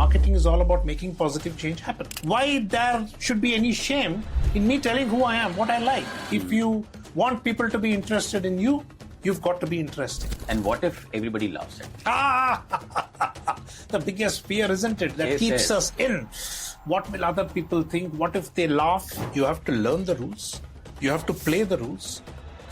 marketing is all about making positive change happen. Why there should be any shame in me telling who I am, what I like? If you want people to be interested in you, you've got to be interesting. And what if everybody loves it? The biggest fear, isn't it? That keeps us in. What will other people think? What if they laugh? You have to learn the rules. You have to play the rules.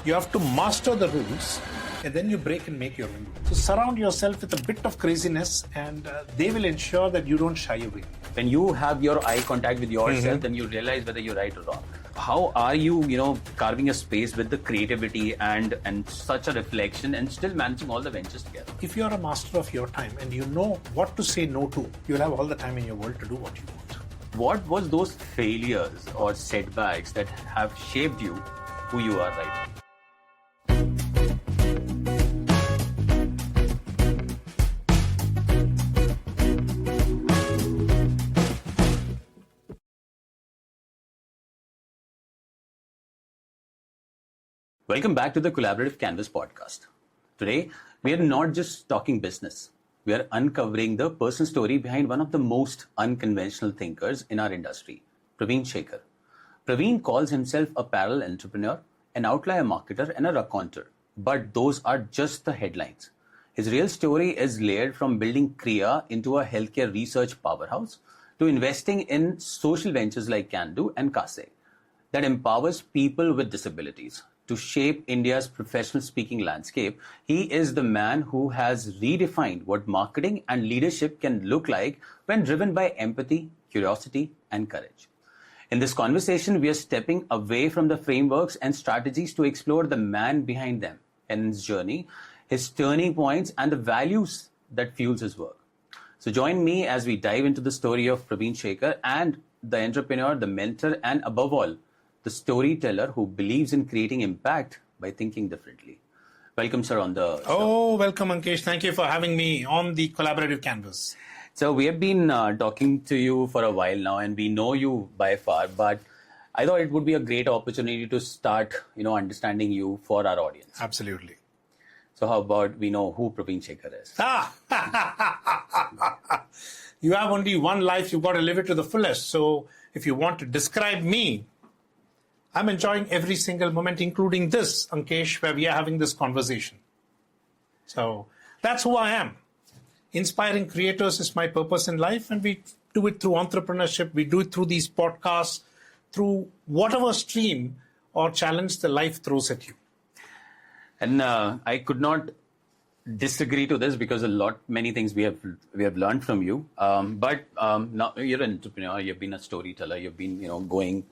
You have to master the rules. And then you break and make your own. So surround yourself with a bit of craziness and they will ensure that you don't shy away. When you have your eye contact with yourself, then you realize whether you're right or wrong. How are you, carving a space with the creativity and such a reflection and still managing all the ventures together? If you're a master of your time and you know what to say no to, you'll have all the time in your world to do what you want. What was those failures or setbacks that have shaped you who you are right now? Welcome back to the Collaborative Canvas podcast. Today, we are not just talking business. We are uncovering the personal story behind one of the most unconventional thinkers in our industry, Praveen Shekar. Praveen calls himself a parallel entrepreneur, an outlier marketer, and a raconteur. But those are just the headlines. His real story is layered from building Kriya into a healthcare research powerhouse to investing in social ventures like Can-Do and Kase that empowers people with disabilities. To shape India's professional speaking landscape, he is the man who has redefined what marketing and leadership can look like when driven by empathy, curiosity, and courage. In this conversation, we are stepping away from the frameworks and strategies to explore the man behind them and his journey, his turning points, and the values that fuels his work. So join me as we dive into the story of Praveen Shekar and the entrepreneur, the mentor, and above all, the storyteller who believes in creating impact by thinking differently. Welcome, sir, on the show. Oh, welcome, Ankesh. Thank you for having me on the Collaborative Canvas. So we have been talking to you for a while now, and we know you by far, but I thought it would be a great opportunity to start, understanding you for our audience. Absolutely. So how about we know who Praveen Shekar is? You have only one life. You've got to live it to the fullest. So if you want to describe me, I'm enjoying every single moment, including this, Ankesh, where we are having this conversation. So that's who I am. Inspiring creators is my purpose in life, and we do it through entrepreneurship. We do it through these podcasts, through whatever stream or challenge the life throws at you. And I could not disagree to this because many things we have learned from you. But now you're an entrepreneur. You've been a storyteller. You've been going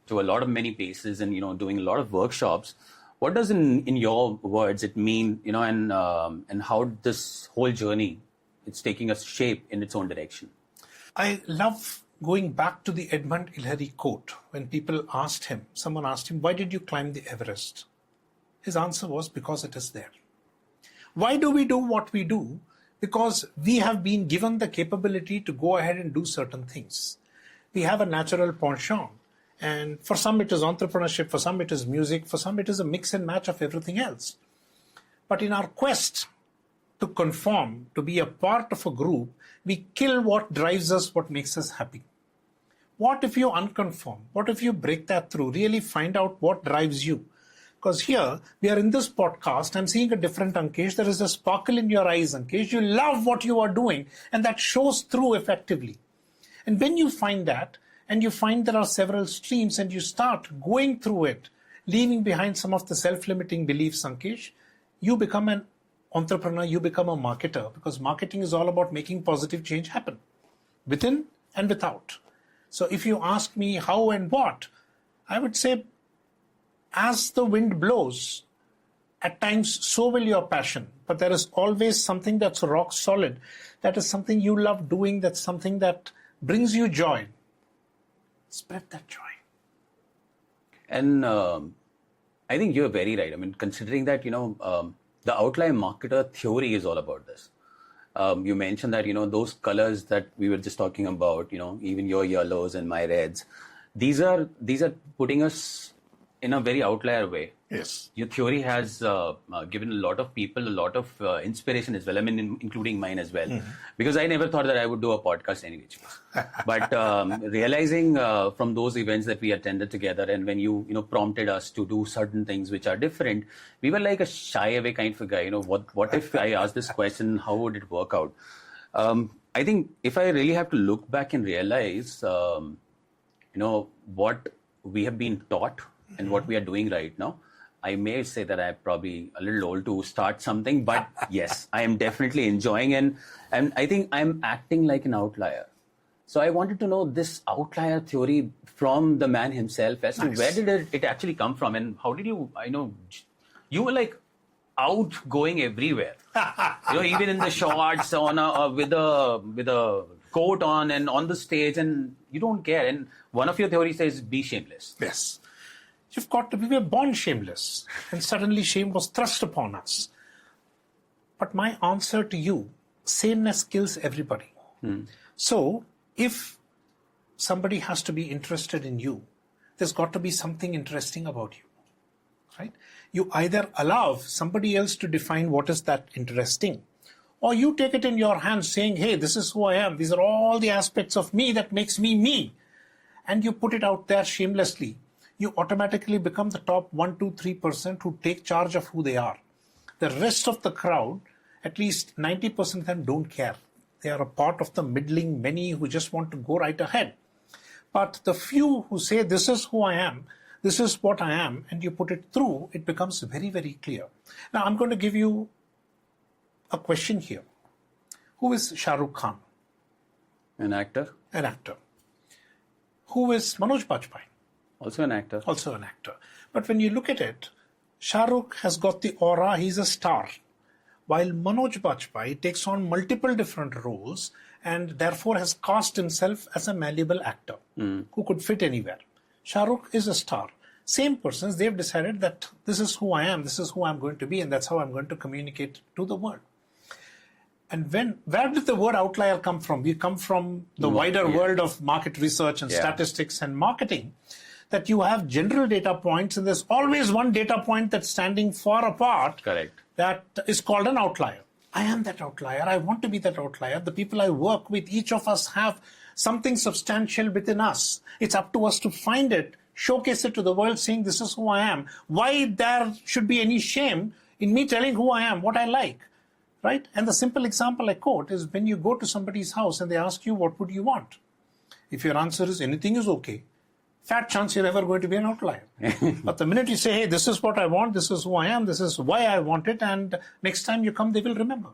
to a lot of many places and doing a lot of workshops. What does in your words it mean, and how this whole journey it's taking a shape in its own direction? I love going back to the Edmund Hillary quote when someone asked him, why did you climb the Everest? His answer was, because it is there. Why do we do what we do? Because we have been given the capability to go ahead and do certain things. We have a natural penchant. And for some it is entrepreneurship, for some it is music, for some it is a mix and match of everything else. But in our quest to conform, to be a part of a group, we kill what drives us, what makes us happy. What if you unconform? What if you break that through? Really find out what drives you. Because here, we are in this podcast, I'm seeing a different Ankesh. There is a sparkle in your eyes, Ankesh. You love what you are doing, and that shows through effectively. And when you find that, and you find there are several streams and you start going through it, leaving behind some of the self-limiting beliefs, Ankesh, you become an entrepreneur, you become a marketer, because marketing is all about making positive change happen, within and without. So if you ask me how and what, I would say, as the wind blows, at times so will your passion, but there is always something that's rock solid. That is something you love doing, that's something that brings you joy. Spread that joy. And I think you're very right. I mean, considering that, the outlier marketer theory is all about this. You mentioned that, those colors that we were just talking about, even your yellows and my reds, these are putting us in a very outlier way. Yes. Your theory has given a lot of people a lot of inspiration as well. I mean, including mine as well, because I never thought that I would do a podcast anyway. But realizing from those events that we attended together, and when you prompted us to do certain things which are different, we were like a shy away kind of a guy. What if I asked this question? How would it work out? I think if I really have to look back and realize, what we have been taught and what we are doing right now, I may say that I'm probably a little old to start something, but yes, I am definitely enjoying, and I think I'm acting like an outlier. So I wanted to know this outlier theory from the man himself as to where did it actually come from, and how did you, you were like outgoing everywhere, even in the shorts on with a coat on and on the stage, and you don't care. And one of your theories says be shameless. Yes. We were born shameless, and suddenly shame was thrust upon us. But my answer to you, sameness kills everybody. So if somebody has to be interested in you, there's got to be something interesting about you, right? You either allow somebody else to define what is that interesting, or you take it in your hands saying, hey, this is who I am. These are all the aspects of me that makes me me. And you put it out there shamelessly. You automatically become the top 1, 2, 3% who take charge of who they are. The rest of the crowd, at least 90% of them don't care. They are a part of the middling many who just want to go right ahead. But the few who say, this is who I am, this is what I am, and you put it through, it becomes very, very clear. Now, I'm going to give you a question here. Who is Shah Rukh Khan? An actor. An actor. Who is Manoj Bajpayee? Also an actor. Also an actor. But when you look at it, Shah Rukh has got the aura, he's a star. While Manoj Bajpayee takes on multiple different roles and therefore has cast himself as a malleable actor who could fit anywhere. Shah Rukh is a star. Same persons, they've decided that this is who I am, this is who I'm going to be, and that's how I'm going to communicate to the world. And where did the word outlier come from? We come from the wider world of market research and statistics and marketing. That you have general data points, and there's always one data point that's standing far apart. Correct. That is called an outlier. I am that outlier. I want to be that outlier. The people I work with, each of us have something substantial within us. It's up to us to find it, showcase it to the world, saying this is who I am. Why there should be any shame in me telling who I am, what I like, right? And the simple example I quote is when you go to somebody's house and they ask you, what would you want? If your answer is anything is okay, fat chance you're ever going to be an outlier. But the minute you say, hey, this is what I want, this is who I am, this is why I want it, and next time you come, they will remember.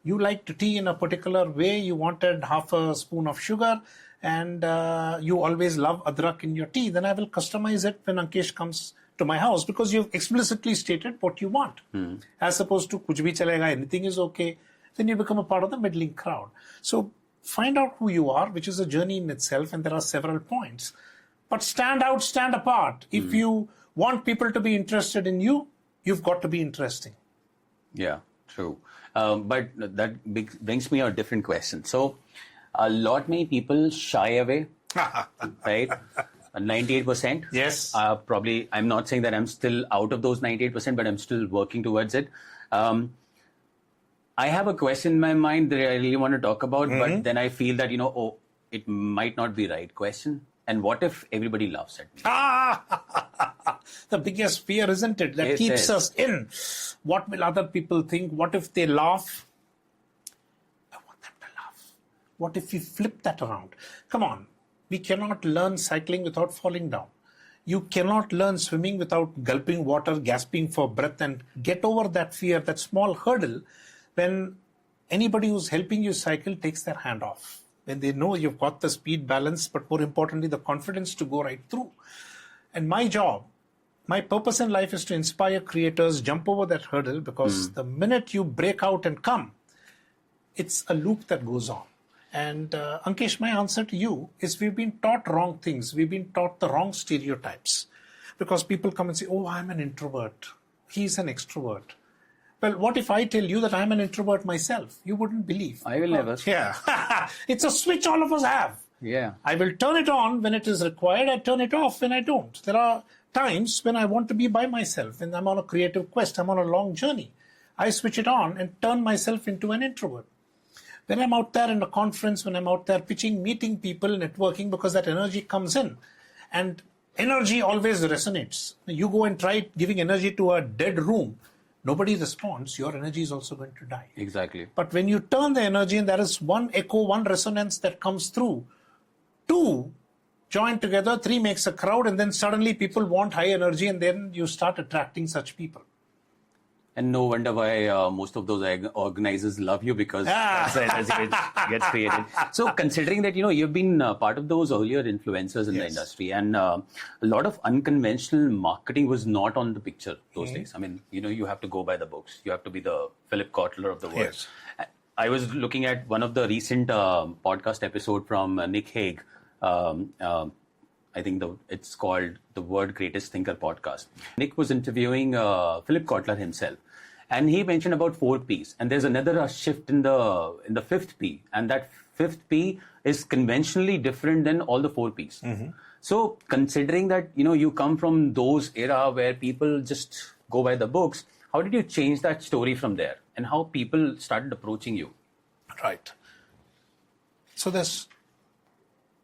You liked tea in a particular way, you wanted half a spoon of sugar, and you always love adrak in your tea, then I will customize it when Ankesh comes to my house because you've explicitly stated what you want. As opposed to kuch bhi chalega, anything is okay, then you become a part of the middling crowd. So find out who you are, which is a journey in itself, and there are several points. But stand out, stand apart. If you want people to be interested in you, you've got to be interesting. Yeah, true. But that brings me a different question. So, a lot many people shy away, right? 98%. Yes. Probably, I'm not saying that I'm still out of those 98%, but I'm still working towards it. I have a question in my mind that I really want to talk about, but then I feel that, it might not be the right question. And what if everybody laughs at me? The biggest fear, isn't it? That keeps us in. What will other people think? What if they laugh? I want them to laugh. What if we flip that around? Come on. We cannot learn cycling without falling down. You cannot learn swimming without gulping water, gasping for breath, and get over that fear, that small hurdle, when anybody who's helping you cycle takes their hand off. When they know you've got the speed balance, but more importantly, the confidence to go right through. And my job, my purpose in life is to inspire creators, jump over that hurdle, because the minute you break out and come, it's a loop that goes on. And Ankesh, my answer to you is we've been taught wrong things. We've been taught the wrong stereotypes. Because people come and say, oh, I'm an introvert. He's an extrovert. Well, what if I tell you that I'm an introvert myself? You wouldn't believe. I will never. Yeah. It's a switch all of us have. Yeah. I will turn it on when it is required. I turn it off when I don't. There are times when I want to be by myself, when I'm on a creative quest, I'm on a long journey. I switch it on and turn myself into an introvert. When I'm out there in a conference, when I'm out there pitching, meeting people, networking, because that energy comes in. And energy always resonates. You go and try giving energy to a dead room, nobody responds, your energy is also going to die. Exactly. But when you turn the energy and there is one echo, one resonance that comes through, two join together, three makes a crowd, and then suddenly people want high energy, and then you start attracting such people. And no wonder why most of those organizers love you, because that's the energy gets created. So considering that, you've been part of those earlier influencers in the industry, and a lot of unconventional marketing was not on the picture those days. I mean, you have to go by the books. You have to be the Philip Kotler of the world. Yes. I was looking at one of the recent podcast episode from Nick Hague. I think it's called the World Greatest Thinker podcast. Nick was interviewing Philip Kotler himself, and he mentioned about 4 Ps. And there's another shift in the 5th P, and that 5th P is conventionally different than all the 4 Ps. Mm-hmm. So considering that you come from those era where people just go by the books, how did you change that story from there, and how people started approaching you? Right. So there's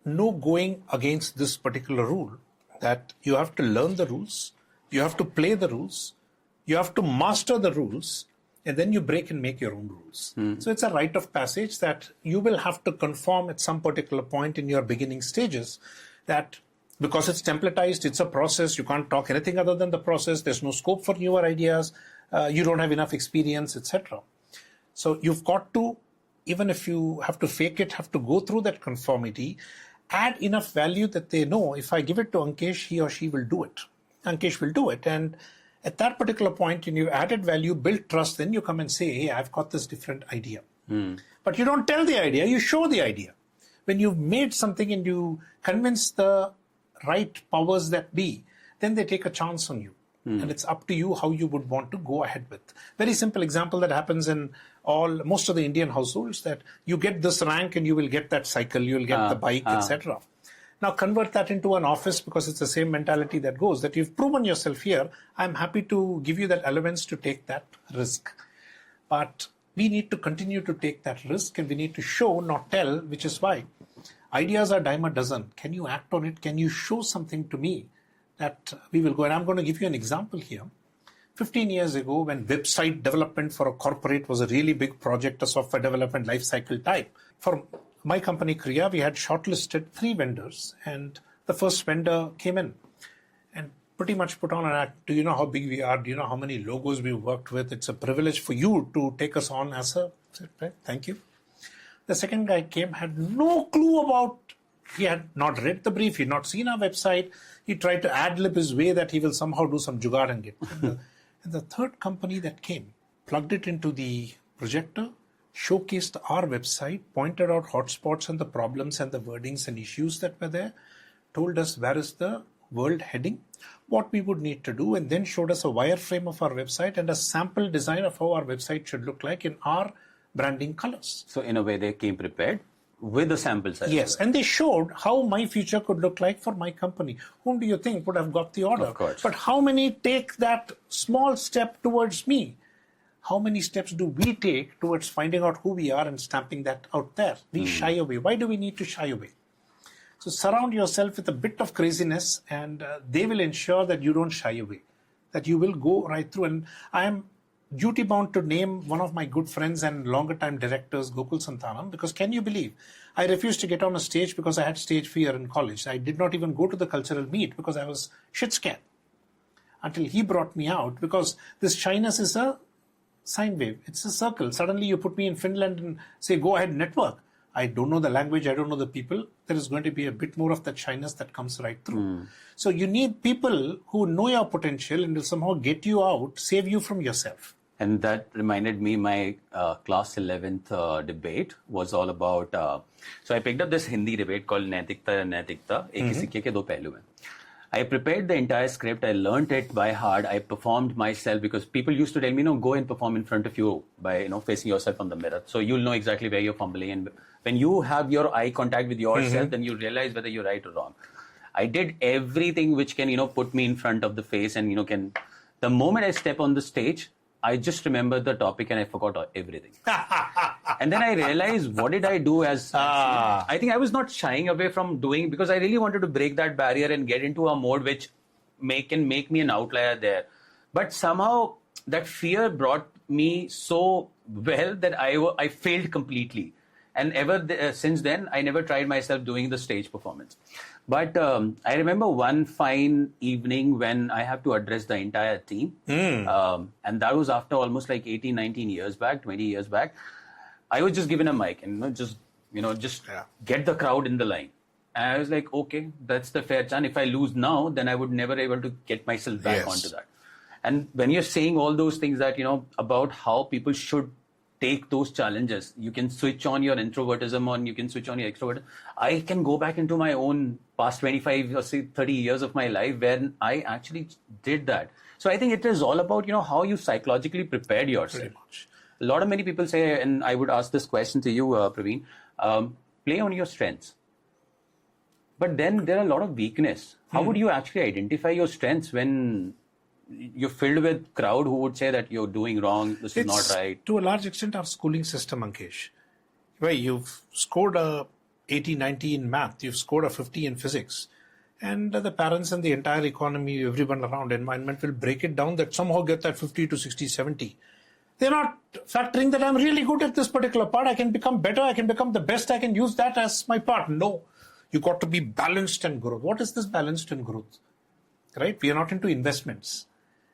no going against this particular rule, that you have to learn the rules, you have to play the rules, you have to master the rules, and then you break and make your own rules. So it's a rite of passage that you will have to conform at some particular point in your beginning stages, that because it's templatized, it's a process, you can't talk anything other than the process, there's no scope for newer ideas, you don't have enough experience, etc. So you've got to, even if you have to fake it, have to go through that conformity, add enough value that they know, if I give it to Ankesh, he or she will do it. Ankesh will do it. And at that particular point, when you've added value, build trust, then you come and say, hey, I've got this different idea. But you don't tell the idea, you show the idea. When you've made something and you convince the right powers that be, then they take a chance on you. And it's up to you how you would want to go ahead with. Very simple example that happens in most of the Indian households, that you get this rank and you will get that cycle, you will get the bike, etc. Now convert that into an office, because it's the same mentality that goes, that you've proven yourself here, I'm happy to give you that allowance to take that risk. But we need to continue to take that risk, and we need to show, not tell, which is why ideas are dime a dozen. Can you act on it? Can you show something to me that we will go? And I'm going to give you an example here. 15 years ago, when website development for a corporate was a really big project, a software development lifecycle type, for my company, Kriya, we had shortlisted 3 vendors, and the first vendor came in and pretty much put on an act. Do you know how big we are? Do you know how many logos we've worked with? It's a privilege for you to take us on as a... Thank you. The second guy came, had no clue about... He had not read the brief, he had not seen our website. He tried to ad-lib his way that he will somehow do some jugaad and get. And the third company that came, plugged it into the projector, showcased our website, pointed out hotspots and the problems and the wordings and issues that were there, told us where is the world heading, what we would need to do, and then showed us a wireframe of our website and a sample design of how our website should look like in our branding colors. So in a way, they came prepared with a sample size. Yes, and they showed how my future could look like for my company. Whom do you think would have got the order? Of course. But how many take that small step towards me? How many steps do we take towards finding out who we are and stamping that out there? We shy away. Why do we need to shy away? So surround yourself with a bit of craziness, and they will ensure that you don't shy away, that you will go right through. And I am duty bound to name one of my good friends and longer time directors, Gokul Santanam, because can you believe I refused to get on a stage because I had stage fear in college. I did not even go to the cultural meet because I was shit scared, until he brought me out, because this shyness is a sine wave. It's a circle. Suddenly you put me in Finland and say, go ahead, network. I don't know the language. I don't know the people. There is going to be a bit more of that shyness that comes right through. So you need people who know your potential and will somehow get you out, save you from yourself. And that reminded me, my class 11th debate was all about, so I picked up this Hindi debate called Naitikta and Naitikta, Ek hi sikke ke do pehlu hain. I prepared the entire script, I learnt it by heart, I performed myself, because people used to tell me, go and perform in front of you by, facing yourself on the mirror. So you'll know exactly where you're fumbling. And when you have your eye contact with yourself, then you realize whether you're right or wrong. I did everything which can, put me in front of the face and, the moment I step on the stage, I just remember the topic and I forgot everything. And then I realized, what did I do I think I was not shying away from doing, because I really wanted to break that barrier and get into a mode which can make me an outlier there. But somehow that fear brought me so well that I failed completely. And since then, I never tried myself doing the stage performance. But I remember one fine evening when I have to address the entire team. And that was after almost like 18, 19 years back, 20 years back. I was just given a mic and just get the crowd in the line. And I was like, okay, that's the fair chance. If I lose now, then I would never able to get myself back onto that. And when you're saying all those things that, about how people should take those challenges, you can switch on your introvertism or you can switch on your extrovertism. I can go back into my own past 25 or say 30 years of my life when I actually did that. So I think it is all about, how you psychologically prepared yourself. Pretty much. A lot of many people say, and I would ask this question to you, Praveen, play on your strengths. But then there are a lot of weakness. How would you actually identify your strengths when you're filled with crowd who would say that you're doing wrong, this is not right? To a large extent, our schooling system, Ankesh. Where you've scored a 80, 90 in math, you've scored a 50 in physics. And the parents and the entire economy, everyone around, environment will break it down that somehow get that 50 to 60, 70. They're not factoring that I'm really good at this particular part. I can become better. I can become the best. I can use that as my part. No, you got to be balanced and growth. What is this balanced and growth? Right? We are not into investments.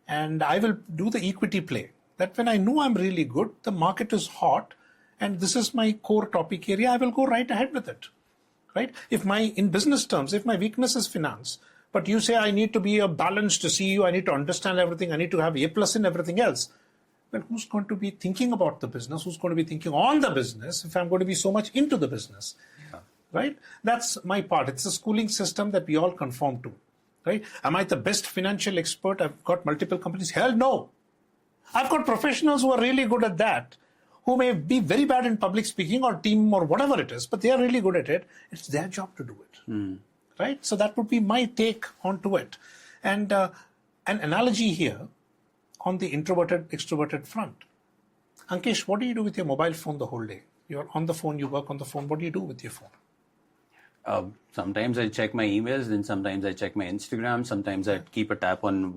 And I will do the equity play. That when I know I'm really good, the market is hot, and this is my core topic area, I will go right ahead with it. Right? In business terms, if my weakness is finance, but you say I need to be a balanced CEO, I need to understand everything, I need to have A+ in everything else. Well, who's going to be thinking about the business? Who's going to be thinking on the business if I'm going to be so much into the business? Yeah. Right? That's my part. It's a schooling system that we all conform to. Right? Am I the best financial expert? I've got multiple companies. Hell no. I've got professionals who are really good at that, who may be very bad in public speaking or team or whatever it is, but they are really good at it. It's their job to do it. Right? So that would be my take onto it. And an analogy here on the introverted, extroverted front. Ankesh, what do you do with your mobile phone the whole day? You're on the phone, you work on the phone. What do you do with your phone? Sometimes I check my emails, then sometimes I check my Instagram. Sometimes I keep a tap on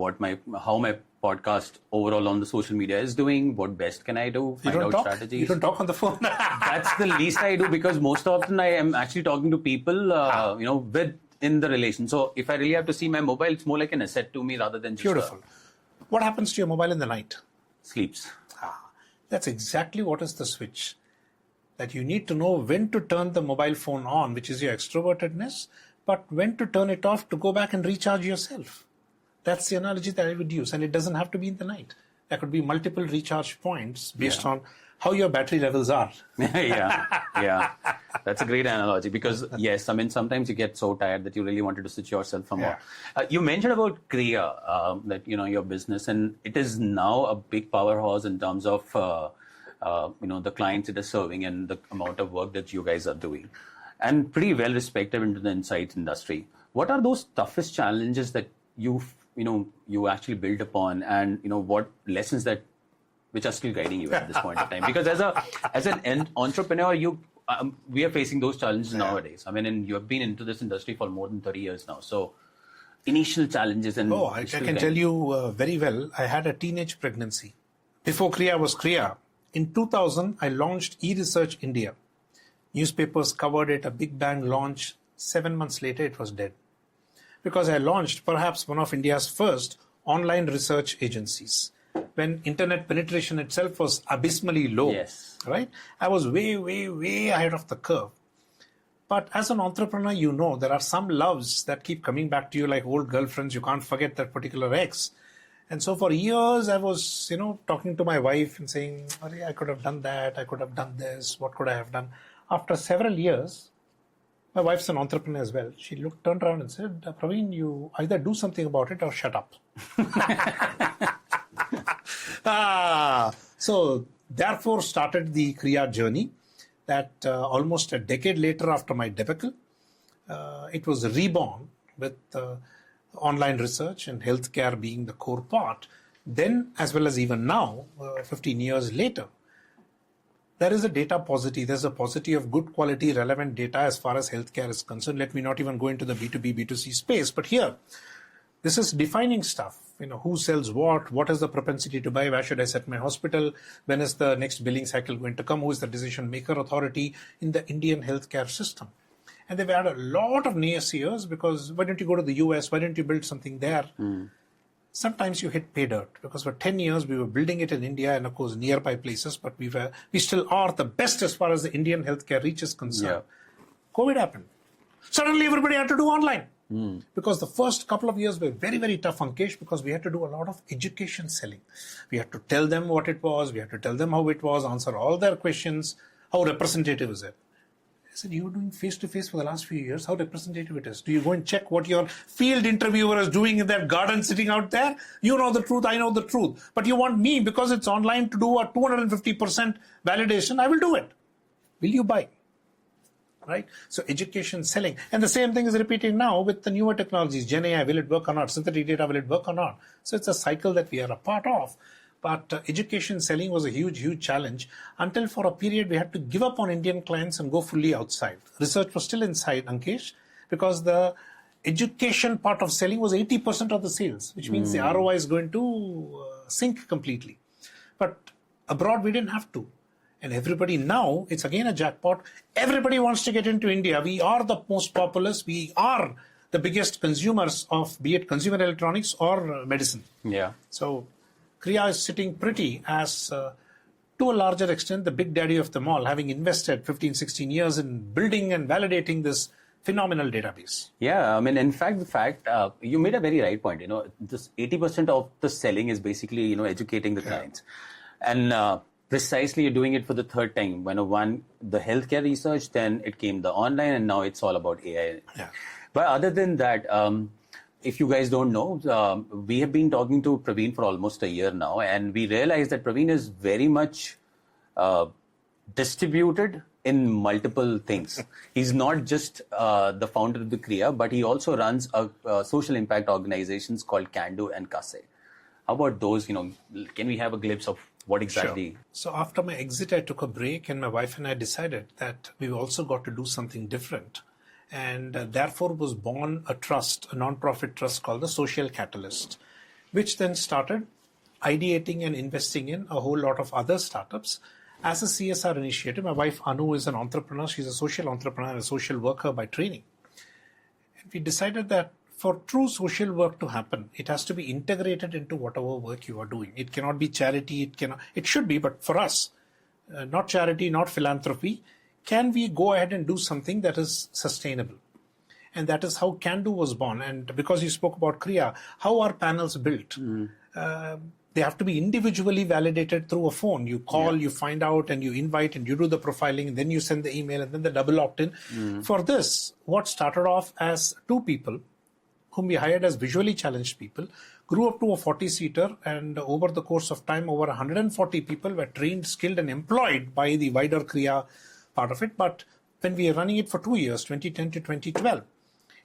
how my podcast overall on the social media is doing. What best can I do? Find out strategies. You don't talk on the phone. That's the least I do, because most often I am actually talking to people, in the relation. So if I really have to see my mobile, it's more like an asset to me rather than just Beautiful. What happens to your mobile in the night? Sleeps. That's exactly what is the switch. That you need to know when to turn the mobile phone on, which is your extrovertedness, but when to turn it off to go back and recharge yourself. That's the analogy that I would use. And it doesn't have to be in the night. There could be multiple recharge points based on how your battery levels are. Yeah. That's a great analogy, because yes, I mean, sometimes you get so tired that you really wanted to switch yourself from more. You mentioned about Kriya, that, your business, and it is now a big powerhouse in terms of, the clients it is serving and the amount of work that you guys are doing, and pretty well respected into the insights industry. What are those toughest challenges that you actually build upon, and, what lessons which are still guiding you at this point in time? Because as an entrepreneur, we are facing those challenges nowadays. I mean, and you have been into this industry for more than 30 years now. So initial challenges and... I can tell you very well, I had a teenage pregnancy. Before Kriya was Kriya. In 2000, I launched eResearch India. Newspapers covered it, a big bang launch. 7 months later, it was dead. Because I launched perhaps one of India's first online research agencies, when internet penetration itself was abysmally low. Yes. Right? I was way, way, way ahead of the curve. But as an entrepreneur, there are some loves that keep coming back to you like old girlfriends. You can't forget that particular ex. And so for years, I was, talking to my wife and saying, I could have done that. I could have done this. What could I have done? After several years, my wife's an entrepreneur as well. She turned around and said, Praveen, you either do something about it or shut up. So therefore started the Kriya journey that almost a decade later after my debacle, it was reborn with online research and healthcare being the core part, then as well as even now, 15 years later, there is a data paucity. There's a paucity of good quality, relevant data as far as healthcare is concerned. Let me not even go into the B2B, B2C space, but here, this is defining stuff. Who sells what is the propensity to buy, where should I set my hospital, when is the next billing cycle going to come, who is the decision maker authority in the Indian healthcare system. And they've had a lot of naysayers because why don't you go to the US, why don't you build something there? Sometimes you hit pay dirt because for 10 years we were building it in India and of course nearby places, but we still are the best as far as the Indian healthcare reach is concerned. COVID happened. Suddenly everybody had to do online. Because the first couple of years were very, very tough, Ankesh, because we had to do a lot of education selling. We had to tell them what it was, we had to tell them how it was, answer all their questions, how representative is it. I said, you were doing face-to-face for the last few years, how representative it is. Do you go and check what your field interviewer is doing in that garden sitting out there? You know the truth, I know the truth. But you want me, because it's online, to do a 250% validation, I will do it. Will you buy? Right? So education, selling. And the same thing is repeating now with the newer technologies. Gen AI, will it work or not? Synthetic data, will it work or not? So it's a cycle that we are a part of. But education selling was a huge, huge challenge until for a period we had to give up on Indian clients and go fully outside. Research was still inside, Ankesh, because the education part of selling was 80% of the sales, which means the ROI is going to sink completely. But abroad, we didn't have to. And everybody now, it's again a jackpot. Everybody wants to get into India. We are the most populous. We are the biggest consumers of, be it consumer electronics or medicine. Yeah. So Kriya is sitting pretty as, to a larger extent, the big daddy of them all, having invested 15, 16 years in building and validating this phenomenal database. Yeah, I mean, in fact, you made a very right point. This 80% of the selling is basically, educating the clients. And precisely, you're doing it for the third time. One, the healthcare research, then it came the online, and now it's all about AI. Yeah. But other than that, if you guys don't know, we have been talking to Praveen for almost a year now, and we realized that Praveen is very much distributed in multiple things. He's not just the founder of the Kriya, but he also runs a social impact organizations called Kandu and Kase. How about those? Can we have a glimpse of what exactly? Sure. So after my exit, I took a break, and my wife and I decided that we also got to do something different. And therefore was born a trust, a non-profit trust called the Social Catalyst, which then started ideating and investing in a whole lot of other startups as a CSR initiative. My wife Anu is an entrepreneur. She's a social entrepreneur, a social worker by training. And we decided that for true social work to happen, it has to be integrated into whatever work you are doing. It cannot be charity. It should be, but for us, not charity, not philanthropy. Can we go ahead and do something that is sustainable? And that is how Kandu was born. And because you spoke about Kriya, how are panels built? They have to be individually validated through a phone. You call, you find out, and you invite, and you do the profiling, and then you send the email, and then the double opt-in. For this, what started off as 2 people, whom we hired as visually challenged people, grew up to a 40-seater, and over the course of time, over 140 people were trained, skilled, and employed by the wider Kriya part of it. But when we are running it for 2 years, 2010 to 2012,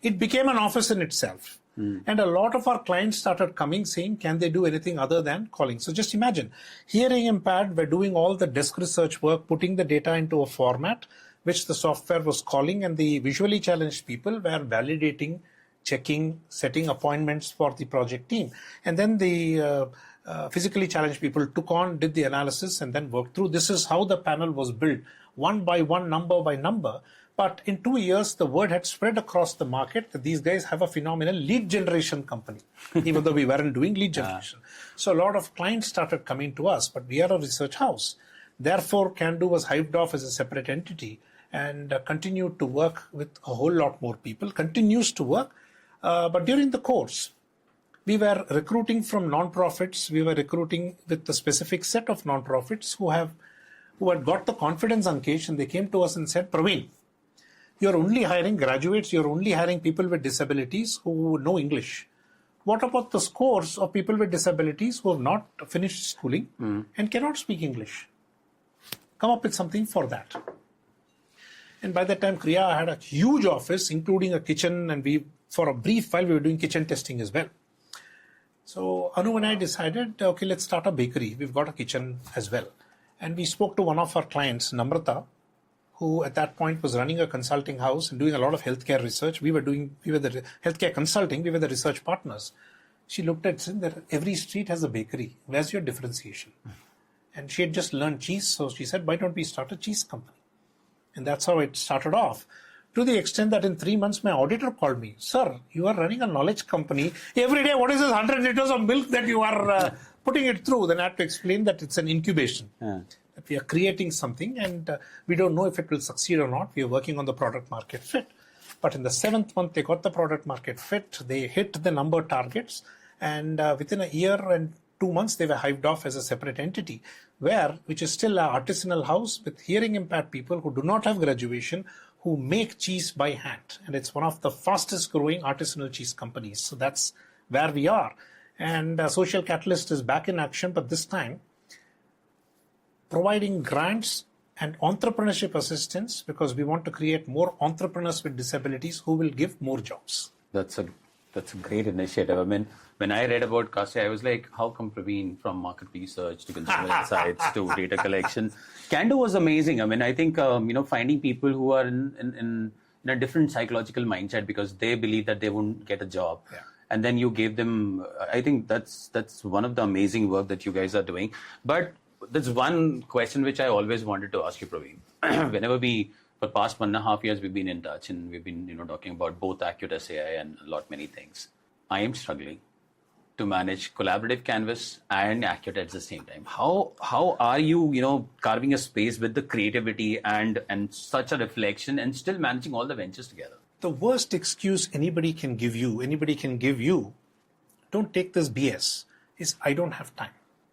it became an office in itself. And a lot of our clients started coming saying, can they do anything other than calling? So just imagine, hearing impaired were doing all the desk research work, putting the data into a format, which the software was calling, and the visually challenged people were validating, checking, setting appointments for the project team. And then the physically challenged people took on, did the analysis, and then worked through. This is how the panel was built, one by one, number by number. But in 2 years, the word had spread across the market that these guys have a phenomenal lead generation company, even though we weren't doing lead generation. So a lot of clients started coming to us, but we are a research house. Therefore, Kandu was hived off as a separate entity and continued to work with a whole lot more people, continues to work. But during the course, we were recruiting from non-profits. We were recruiting with a specific set of non-profits who had got the confidence, Ankesh, and they came to us and said, Praveen, you're only hiring graduates, you're only hiring people with disabilities who know English. What about the scores of people with disabilities who have not finished schooling and cannot speak English? Come up with something for that. And by that time, Kriya had a huge office, including a kitchen, and for a brief while, we were doing kitchen testing as well. So Anu and I decided, okay, let's start a bakery. We've got a kitchen as well. And we spoke to one of our clients, Namrata, who at that point was running a consulting house and doing a lot of healthcare research. We were the healthcare consulting, we were the research partners. She looked at saying that every street has a bakery. Where's your differentiation? And she had just learned cheese, so she said, why don't we start a cheese company? And that's how it started off. To the extent that in 3 months, my auditor called me, sir, you are running a knowledge company. Every day, what is this 100 liters of milk that you are putting it through? Then I had to explain that it's an incubation. That we are creating something and we don't know if it will succeed or not. We are working on the product market fit. But in the 7th month, they got the product market fit. They hit the number targets. And within a year and 2 months, they were hived off as a separate entity, which is still an artisanal house with hearing impaired people who do not have graduation, who make cheese by hand. And it's one of the fastest growing artisanal cheese companies. So that's where we are. And Social Catalyst is back in action, but this time providing grants and entrepreneurship assistance, because we want to create more entrepreneurs with disabilities who will give more jobs. That's a great initiative. I mean, when I read about Kasi, I was like, how come Praveen, from market research to consumer insights to data collection? Can-do was amazing. I mean, I think, finding people who are in a different psychological mindset because they believe that they won't get a job. Yeah. And then you gave them, I think that's one of the amazing work that you guys are doing. But there's one question which I always wanted to ask you, Praveen. Whenever for past 1.5 years, we've been in touch and we've been, talking about both Acute SAI and many things. I am struggling to manage collaborative Canvas and Acute at the same time. How are you, carving a space with the creativity and such a reflection and still managing all the ventures together? The worst excuse anybody can give you, don't take this BS, is I don't have time.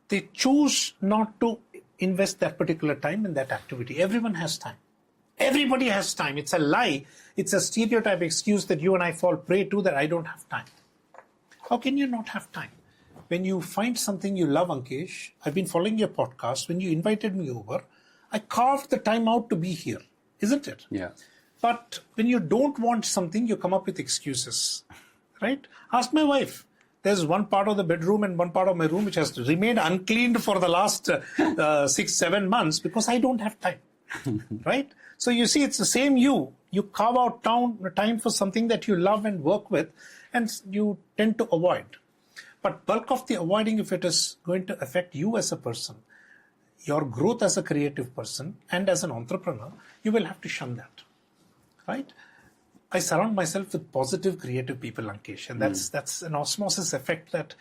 They choose not to invest that particular time in that activity. Everyone has time. Everybody has time. It's a lie. It's a stereotype excuse that you and I fall prey to, that I don't have time. How can you not have time? When you find something you love, Ankesh, I've been following your podcast. When you invited me over, I carved the time out to be here, isn't it? Yeah. But when you don't want something, you come up with excuses, right? Ask my wife. There's one part of the bedroom and one part of my room which has remained uncleaned for the last 6-7 months because I don't have time, right? So you see, it's the same you. You carve out time for something that you love and work with, and you tend to avoid. But bulk of the avoiding, if it is going to affect you as a person, your growth as a creative person and as an entrepreneur, you will have to shun that, right? I surround myself with positive, creative people, Ankesh, and that's an osmosis effect. That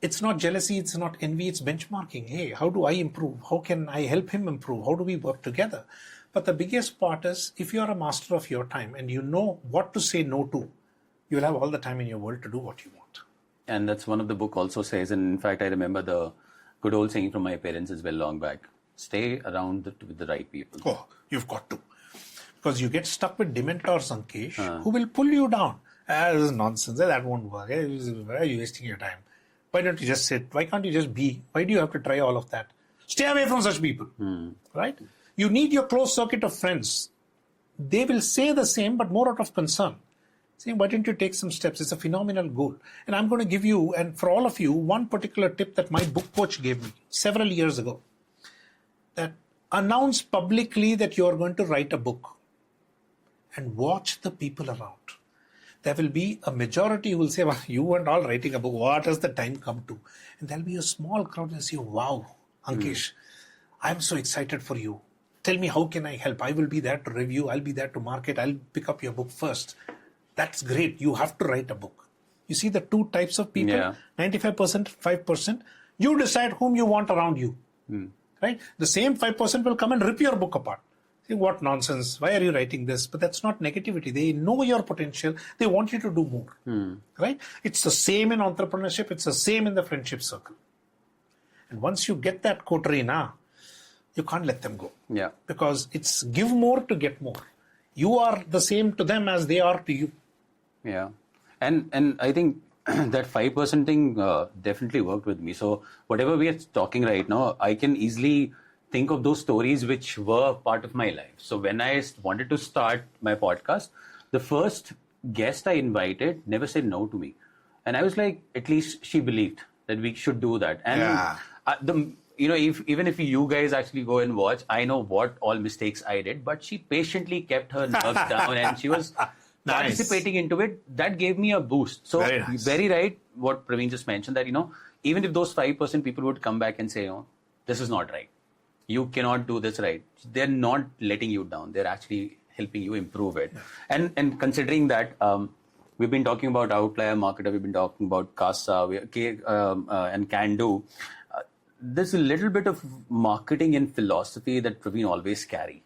it's not jealousy, it's not envy, it's benchmarking. Hey, how do I improve? How can I help him improve? How do we work together? But the biggest part is, if you are a master of your time and you know what to say no to, you'll have all the time in your world to do what you want. And that's one of the book also says, and in fact, I remember the good old saying from my parents as well long back, stay around with the right people. Oh, you've got to. Because you get stuck with dementors, Ankesh, who will pull you down. This is nonsense. That won't work. Why are you wasting your time? Why don't you just sit? Why can't you just be? Why do you have to try all of that? Stay away from such people, right? You need your close circuit of friends. They will say the same, but more out of concern. Saying, why don't you take some steps? It's a phenomenal goal. And I'm going to give you, and for all of you, one particular tip that my book coach gave me several years ago. That announce publicly that you are going to write a book. And watch the people around. There will be a majority who will say, well, you weren't all writing a book. What has the time come to? And there'll be a small crowd who will say, wow, Ankesh, I'm so excited for you. Tell me, how can I help? I will be there to review. I'll be there to market. I'll pick up your book first. That's great. You have to write a book. You see the two types of people, 95%, 5%. You decide whom you want around you, right? The same 5% will come and rip your book apart. What nonsense, why are you writing this? But that's not negativity. They know your potential. They want you to do more, right? It's the same in entrepreneurship. It's the same in the friendship circle. And once you get that coterie, you can't let them go. Yeah. Because it's give more to get more. You are the same to them as they are to you. Yeah. And I think that 5% thing definitely worked with me. So whatever we are talking right now, I can easily think of those stories which were part of my life. So when I wanted to start my podcast, the first guest I invited never said no to me. And I was like, at least she believed that we should do that. And even if you guys actually go and watch, I know what all mistakes I did, but she patiently kept her nerves down and she was participating into it. That gave me a boost. So very right what Praveen just mentioned, that, even if those 5% people would come back and say, this is not right, you cannot do this right, they're not letting you down. They're actually helping you improve it. Yeah. And considering that, we've been talking about Outlier Marketer, we've been talking about CASA and Can Do. There's a little bit of marketing and philosophy that Praveen always carry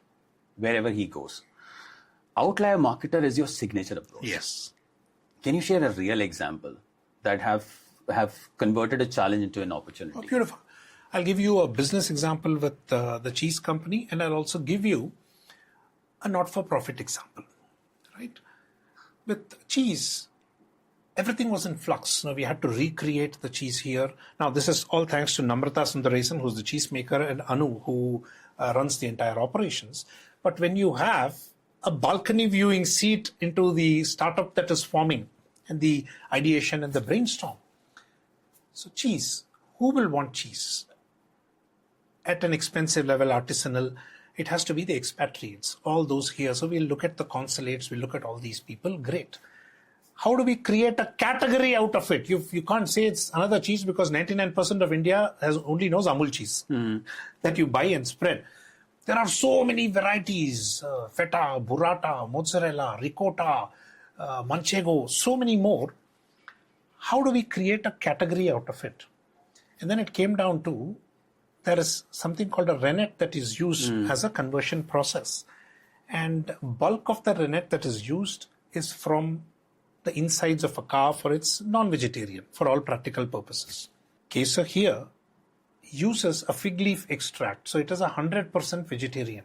wherever he goes. Outlier Marketer is your signature approach. Yes. Can you share a real example that have converted a challenge into an opportunity? Oh, beautiful. I'll give you a business example with the cheese company, and I'll also give you a not-for-profit example, right? With cheese, everything was in flux. Now we had to recreate the cheese here. Now this is all thanks to Namrata Sundaresan, who's the cheese maker, and Anu, who runs the entire operations. But when you have a balcony viewing seat into the startup that is forming, and the ideation and the brainstorm. So cheese, who will want cheese? At an expensive level, artisanal, it has to be the expatriates, all those here. So we'll look at the consulates, we'll look at all these people, great. How do we create a category out of it? You can't say it's another cheese because 99% of India only knows Amul cheese that you buy and spread. There are so many varieties, feta, burrata, mozzarella, ricotta, manchego, so many more. How do we create a category out of it? And then it came down to, there is something called a rennet that is used as a conversion process. And bulk of the rennet that is used is from the insides of a calf, or it's non-vegetarian for all practical purposes. Kesar here uses a fig leaf extract, so it is 100% vegetarian.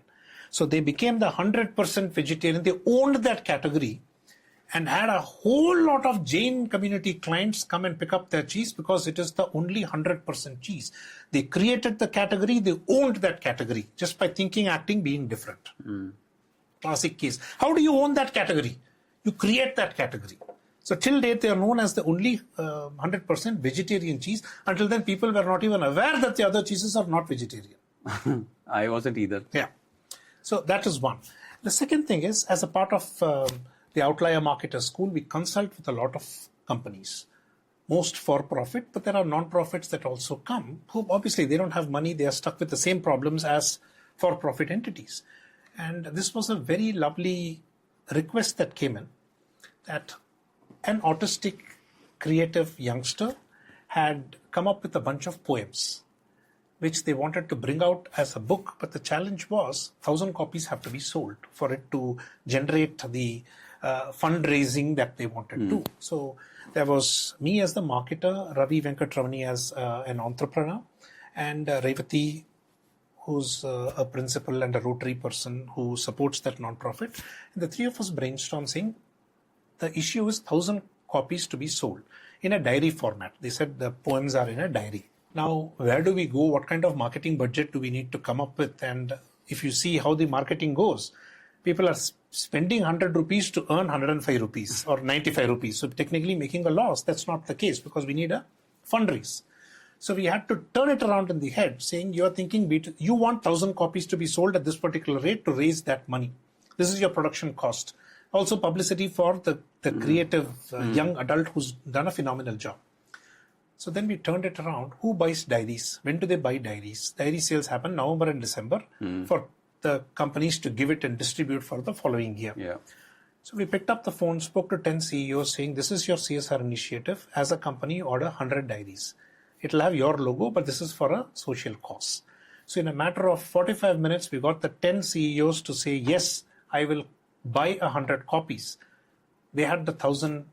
So they became the 100% vegetarian. They owned that category and had a whole lot of Jain community clients come and pick up their cheese because it is the only 100% cheese. They created the category, they owned that category just by thinking, acting, being different. Classic case. How do you own that category? You create that category. So till date, they are known as the only 100% vegetarian cheese. Until then, people were not even aware that the other cheeses are not vegetarian. I wasn't either. Yeah. So that is one. The second thing is, as a part of the Outlier Marketer School, we consult with a lot of companies, most for profit, but there are non-profits that also come who obviously they don't have money. They are stuck with the same problems as for-profit entities. And this was a very lovely request that came in, that an autistic creative youngster had come up with a bunch of poems which they wanted to bring out as a book, but the challenge was 1,000 copies have to be sold for it to generate the fundraising that they wanted to. So there was me as the marketer, Ravi Venkatramani as an entrepreneur, and Revati, who's a principal and a Rotary person who supports that nonprofit. And the three of us brainstormed saying, the issue is 1,000 copies to be sold in a diary format. They said the poems are in a diary. Now, where do we go? What kind of marketing budget do we need to come up with? And if you see how the marketing goes, people are spending 100 rupees to earn 105 rupees or 95 rupees. So technically making a loss. That's not the case because we need a fundraise. So we had to turn it around in the head saying, you're thinking, you want 1,000 copies to be sold at this particular rate to raise that money. This is your production cost. Also publicity for the creative young adult who's done a phenomenal job. So then we turned it around. Who buys diaries? When do they buy diaries? Diary sales happen November and December for the companies to give it and distribute for the following year. Yeah. So we picked up the phone, spoke to 10 CEOs saying, this is your CSR initiative. As a company, order 100 diaries. It'll have your logo, but this is for a social cause. So in a matter of 45 minutes, we got the 10 CEOs to say, yes, I will buy 100 copies. They had the 1,000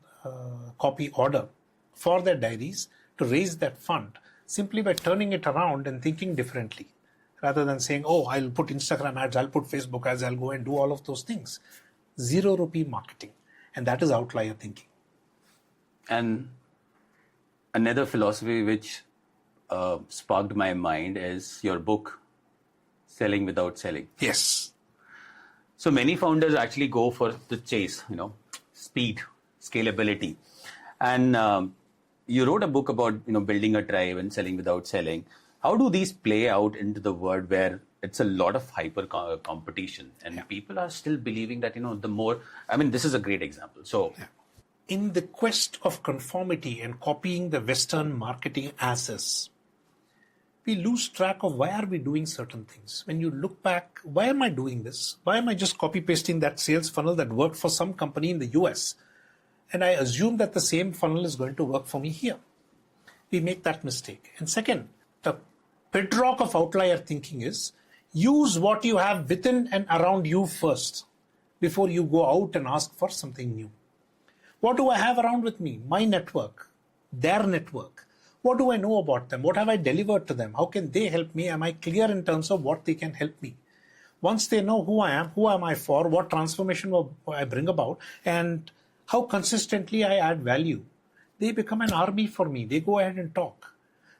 copy order for their diaries to raise that fund simply by turning it around and thinking differently. Rather than saying, oh, I'll put Instagram ads, I'll put Facebook ads, I'll go and do all of those things. 0 rupee marketing. And that is outlier thinking. And another philosophy which sparked my mind is your book, selling without selling. Yes. So many founders actually go for the chase, speed, scalability. And you wrote a book about, building a tribe and selling without selling. How do these play out into the world where it's a lot of hyper competition and people are still believing that, this is a great example. So in the quest of conformity and copying the Western marketing asses, we lose track of why are we doing certain things. When you look back, why am I doing this? Why am I just copy pasting that sales funnel that worked for some company in the US? And I assume that the same funnel is going to work for me here. We make that mistake. And second, the bedrock of outlier thinking is use what you have within and around you first before you go out and ask for something new. What do I have around with me? My network, their network. What do I know about them? What have I delivered to them? How can they help me? Am I clear in terms of what they can help me? Once they know who am I for, what transformation will I bring about, and how consistently I add value, they become an army for me. They go ahead and talk.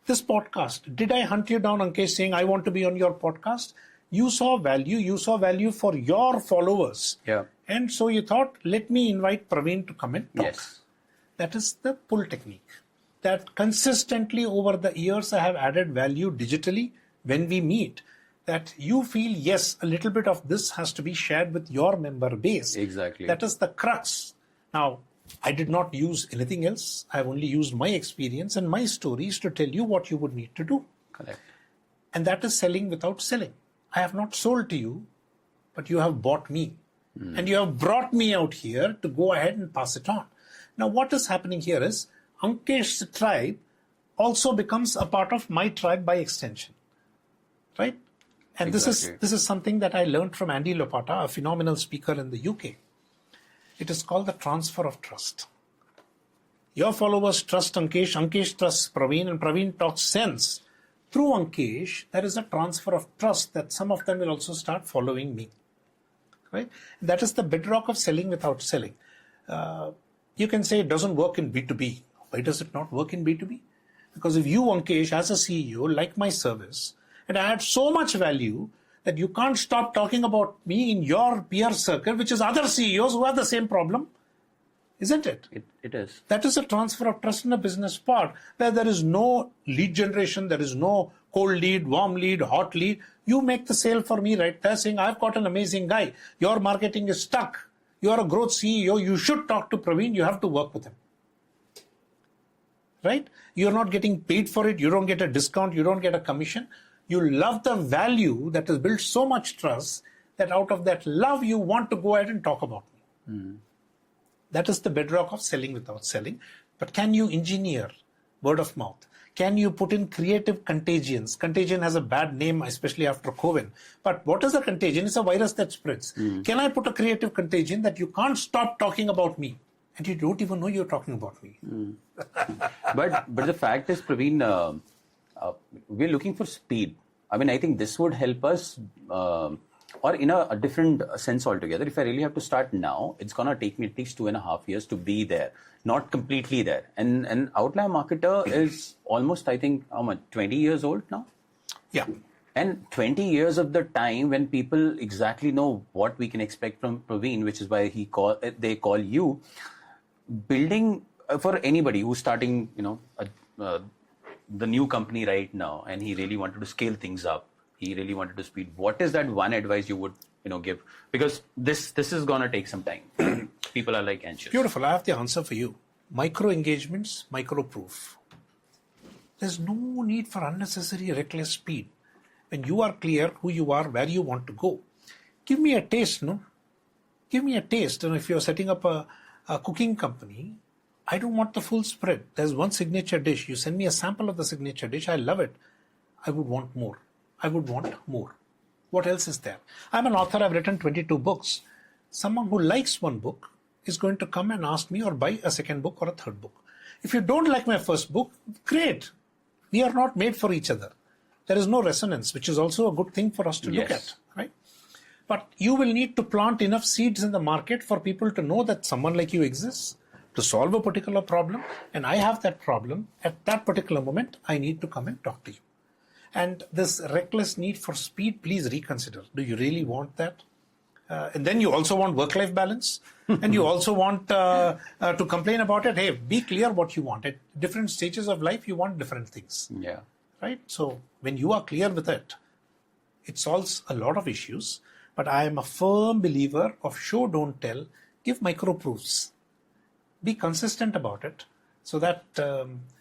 This podcast, did I hunt you down, Ankesh, saying I want to be on your podcast? You saw value for your followers. Yeah. And so you thought, let me invite Praveen to come and talk. Yes. That is the pull technique. That consistently over the years I have added value digitally when we meet. That you feel, yes, a little bit of this has to be shared with your member base. Exactly. That is the crux. Now, I did not use anything else. I have only used my experience and my stories to tell you what you would need to do. Correct. And that is selling without selling. I have not sold to you, but you have bought me. And you have brought me out here to go ahead and pass it on. Now, what is happening here is Ankesh's tribe also becomes a part of my tribe by extension. Right? And Exactly. this is something that I learned from Andy Lopata, a phenomenal speaker in the UK. It is called the transfer of trust. Your followers trust Ankesh, Ankesh trusts Praveen, and Praveen talks sense. Through Ankesh, there is a transfer of trust that some of them will also start following me. Right? That is the bedrock of selling without selling. You can say it doesn't work in B2B. Why does it not work in B2B? Because if you, Ankesh, as a CEO, like my service, and I add so much value that you can't stop talking about me in your peer circle, which is other CEOs who have the same problem, isn't it? It is. That is a transfer of trust in a business part where there is no lead generation, there is no cold lead, warm lead, hot lead. You make the sale for me right there saying, I've got an amazing guy. Your marketing is stuck. You are a growth CEO. You should talk to Praveen. You have to work with him. Right? You're not getting paid for it. You don't get a discount. You don't get a commission. You love the value that has built so much trust that out of that love, you want to go ahead and talk about me. That is the bedrock of selling without selling. But can you engineer word of mouth? Can you put in creative contagions? Contagion has a bad name, especially after COVID. But what is a contagion? It's a virus that spreads. Can I put a creative contagion that you can't stop talking about me? And you don't even know you're talking about me. But the fact is, Praveen, we're looking for speed. I think this would help us, or in a different sense altogether. If I really have to start now, it's going to take me at least 2.5 years to be there, not completely there. And Outlier Marketer is almost, I think, 20 years old now? Yeah. And 20 years of the time when people exactly know what we can expect from Praveen, which is why they call you, building for anybody who's starting, the new company right now, and he really wanted to scale things up. He really wanted to speed. What is that one advice you would, give? Because this is going to take some time. People are like anxious. Beautiful. I have the answer for you. Micro engagements, micro proof. There's no need for unnecessary reckless speed. When you are clear who you are, where you want to go, give me a taste, no? Give me a taste. And if you're setting up a cooking company, I don't want the full spread. There's one signature dish. You send me a sample of the signature dish. I love it. I would want more. I would want more. What else is there? I'm an author. I've written 22 books. Someone who likes one book is going to come and ask me or buy a second book or a third book. If you don't like my first book, great. We are not made for each other. There is no resonance, which is also a good thing for us to look at, right? But you will need to plant enough seeds in the market for people to know that someone like you exists to solve a particular problem. And I have that problem. At that particular moment, I need to come and talk to you. And this reckless need for speed, please reconsider. Do you really want that? And then you also want work-life balance, and you also want to complain about it. Hey, be clear what you want. At different stages of life, you want different things. Yeah. Right? So when you are clear with it, it solves a lot of issues. But I am a firm believer of show, don't tell. Give micro proofs. Be consistent about it so that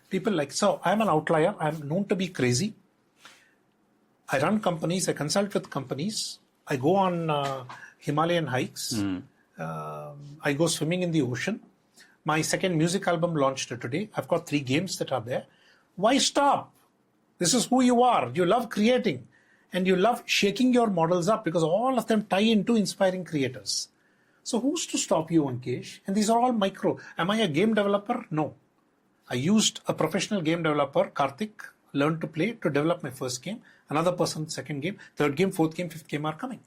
people like, so I'm an outlier. I'm known to be crazy. I run companies. I consult with companies. I go on Himalayan hikes. I go swimming in the ocean. My second music album launched today. I've got 3 games that are there. Why stop? This is who you are. You love creating and you love shaking your models up because all of them tie into inspiring creators. So who's to stop you, Ankesh? And these are all micro. Am I a game developer? No. I used a professional game developer, Karthik, learned to play to develop my first game. Another person, second game, third game, fourth game, fifth game are coming.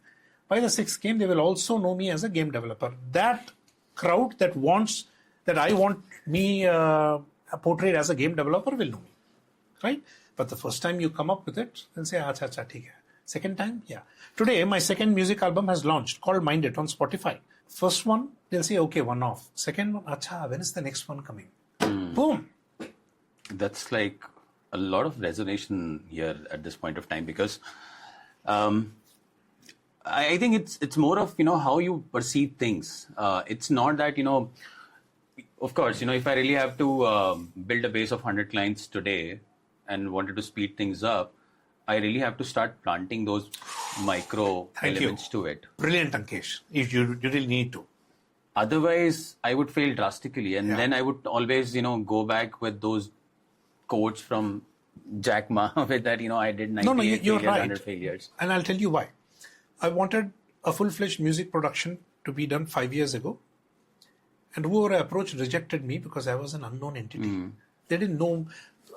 By the 6th game, they will also know me as a game developer. That crowd that wants, that I want me portrayed as a game developer will know me, right? But the first time you come up with it, then say, acha, acha, theek hai. Second time, yeah. Today, my second music album has launched called Mind It on Spotify. First one, they'll say, okay, one off. Second one, acha, when is the next one coming? Boom. That's like a lot of resonation here at this point of time because I think it's more of, how you perceive things. It's not that, of course, if I really have to build a base of 100 clients today and wanted to speed things up, I really have to start planting those micro elements to it. Brilliant, Ankesh. If you really need to. Otherwise, I would fail drastically. And then I would always, go back with those quotes from Jack Ma with that, I did 98 you're failures, right. 100 failures. And I'll tell you why. I wanted a full-fledged music production to be done 5 years ago. And whoever I approached rejected me because I was an unknown entity. They didn't know.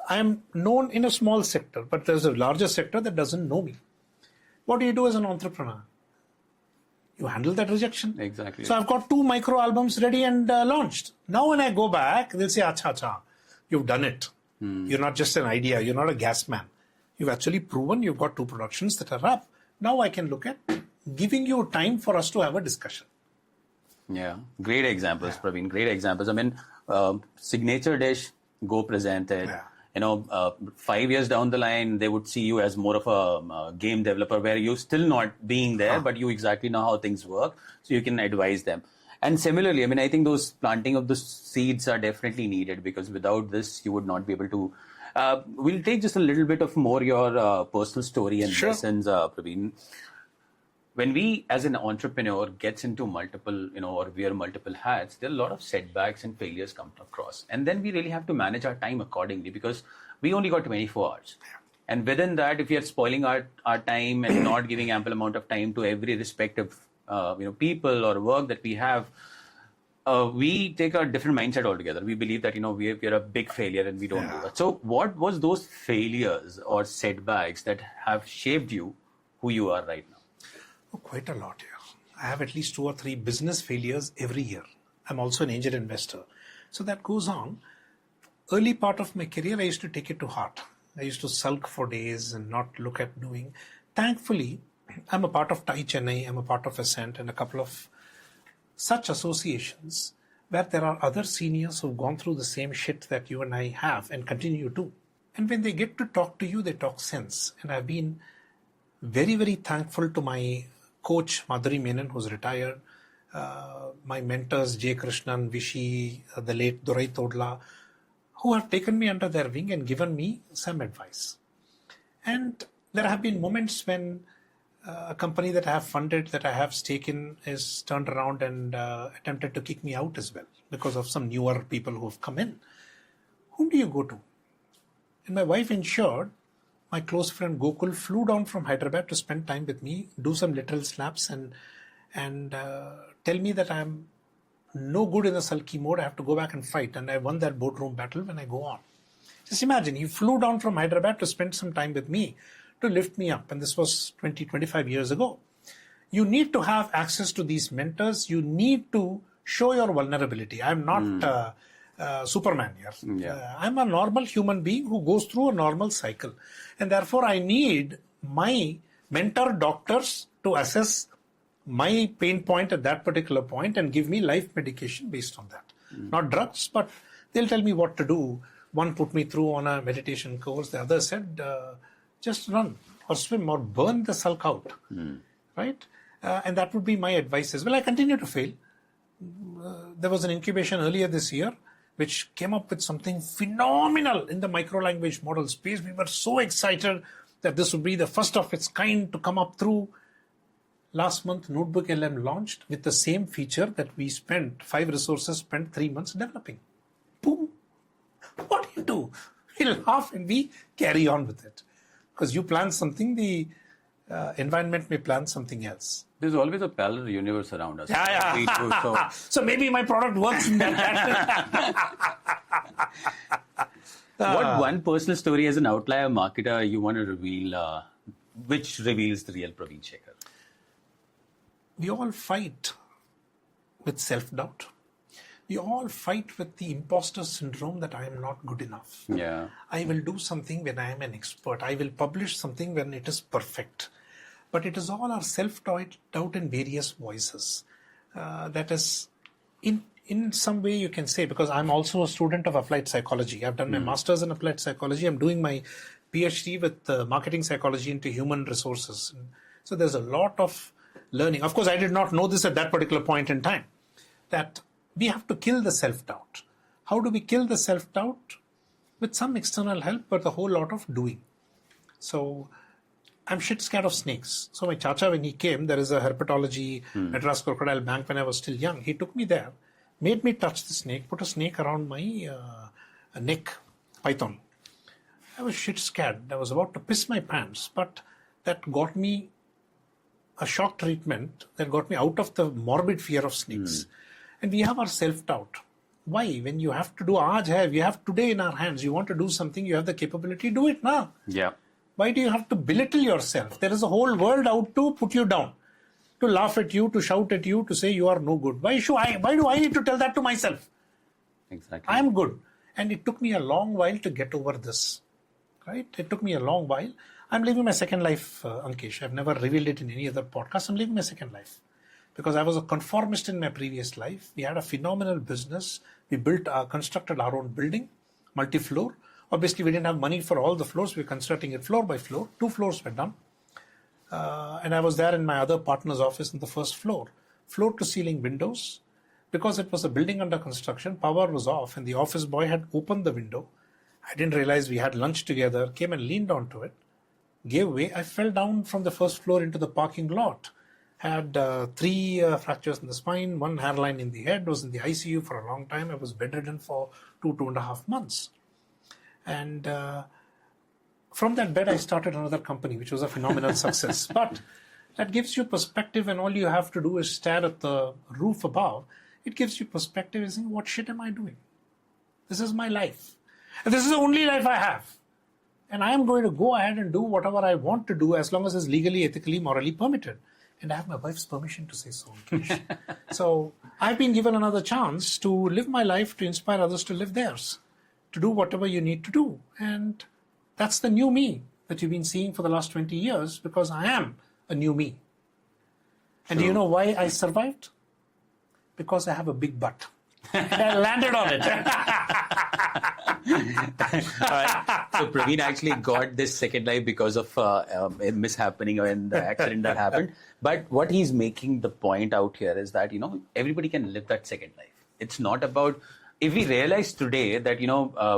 I am known in a small sector, but there's a larger sector that doesn't know me. What do you do as an entrepreneur? You handle that rejection. Exactly. So I've got 2 micro albums ready and launched. Now when I go back, they'll say, acha, you've done it. You're not just an idea. You're not a gas man. You've actually proven you've got 2 productions that are up. Now I can look at giving you time for us to have a discussion. Yeah, great examples, Praveen. Great examples. I mean, signature dish, go present it. Yeah. 5 years down the line, they would see you as more of a game developer where you're still not being there, but you exactly know how things work. So you can advise them. And similarly, I think those planting of the seeds are definitely needed because without this, you would not be able to. We'll take just a little bit of more your personal story and lessons, Praveen. When we, as an entrepreneur, gets into multiple, or wear multiple hats, there are a lot of setbacks and failures come across. And then we really have to manage our time accordingly because we only got 24 hours. And within that, if we are spoiling our time and not giving ample amount of time to every respective, people or work that we have, we take a different mindset altogether. We believe that, we're a big failure and we don't do that. So what was those failures or setbacks that have shaped you who you are right now? Oh, quite a lot, yeah. I have at least 2 or 3 business failures every year. I'm also an angel investor. So that goes on. Early part of my career, I used to take it to heart. I used to sulk for days and not look at doing. Thankfully, I'm a part of TiE Chennai, I'm a part of Ascent and a couple of such associations where there are other seniors who've gone through the same shit that you and I have and continue to. And when they get to talk to you, they talk sense. And I've been very, very thankful to my coach, Madhuri Menon, who's retired, my mentors, J. Krishnan, Vishy, the late Durai Todla, who have taken me under their wing and given me some advice. And there have been moments when a company that I have funded, that I have stake in, is turned around and attempted to kick me out as well because of some newer people who have come in. Whom do you go to? And my wife ensured my close friend Gokul flew down from Hyderabad to spend time with me, do some literal slaps and tell me that I'm no good in the sulky mode. I have to go back and fight. And I won that boardroom battle when I go on. Just imagine, he flew down from Hyderabad to spend some time with me to lift me up. And this was 25 years ago. You need to have access to these mentors. You need to show your vulnerability. I'm not Superman here. Yeah. I'm a normal human being who goes through a normal cycle. And therefore, I need my mentor doctors to assess my pain point at that particular point and give me life medication based on that. Not drugs, but they'll tell me what to do. One put me through on a meditation course. The other said, just run or swim or burn the sulk out. Right? And that would be my advice as well. I continue to fail. There was an incubation earlier this year which came up with something phenomenal in the micro-language model space. We were so excited that this would be the first of its kind to come up through. Last month, Notebook LM launched with the same feature that we spent 5 resources, spent 3 months developing. Boom. What do you do? We laugh and we carry on with it. Because you plan something, the environment may plan something else. There's always a parallel universe around us. Yeah. So maybe my product works in that. What one personal story as an outlier marketer you want to reveal, which reveals the real Praveen Shekar? We all fight with self-doubt. We all fight with the imposter syndrome that I am not good enough. Yeah. I will do something when I am an expert. I will publish something when it is perfect. But it is all our self-doubt in various voices. That is, in some way you can say, because I'm also a student of applied psychology. I've done my master's in applied psychology. I'm doing my PhD with marketing psychology into human resources. So there's a lot of learning. Of course, I did not know this at that particular point in time, that we have to kill the self-doubt. How do we kill the self-doubt? With some external help, but a whole lot of doing. So I'm shit scared of snakes. So my chacha, when he came, there is a herpetology, Madras Crocodile Bank when I was still young. He took me there, made me touch the snake, put a snake around my neck, python. I was shit scared. I was about to piss my pants, but that got me a shock treatment that got me out of the morbid fear of snakes. And we have our self-doubt. Why? When you have to do aaj hai, we have today in our hands. You want to do something, you have the capability, do it now. Yeah. Why do you have to belittle yourself? There is a whole world out to put you down, to laugh at you, to shout at you, to say you are no good. Why do I need to tell that to myself? Exactly. I am good. And it took me a long while to get over this. Right? It took me a long while. I'm living my second life, Ankesh. I've never revealed it in any other podcast. I'm living my second life. Because I was a conformist in my previous life. We had a phenomenal business. We constructed our own building, multi-floor. Obviously, we didn't have money for all the floors. We were constructing it floor by floor. 2 floors were done. And I was there in my other partner's office in the first floor. Floor-to-ceiling windows. Because it was a building under construction, power was off and the office boy had opened the window. I didn't realize we had lunch together, came and leaned onto it, gave way. I fell down from the first floor into the parking lot. Had 3 fractures in the spine, 1 hairline in the head, was in the ICU for a long time. I was bedridden for 2.5 months. And from that bed, I started another company, which was a phenomenal success. But that gives you perspective, and all you have to do is stare at the roof above. It gives you perspective and saying, what shit am I doing? This is my life. And this is the only life I have. And I am going to go ahead and do whatever I want to do as long as it's legally, ethically, morally permitted. And I have my wife's permission to say so. So I've been given another chance to live my life, to inspire others to live theirs, to do whatever you need to do. And that's the new me that you've been seeing for the last 20 years, because I am a new me. And do you know why I survived? Because I have a big butt. And I landed on it. So Praveen actually got this second life because of a mishappening and the accident that happened. But what he's making the point out here is that, everybody can live that second life. It's not about, if we realize today that,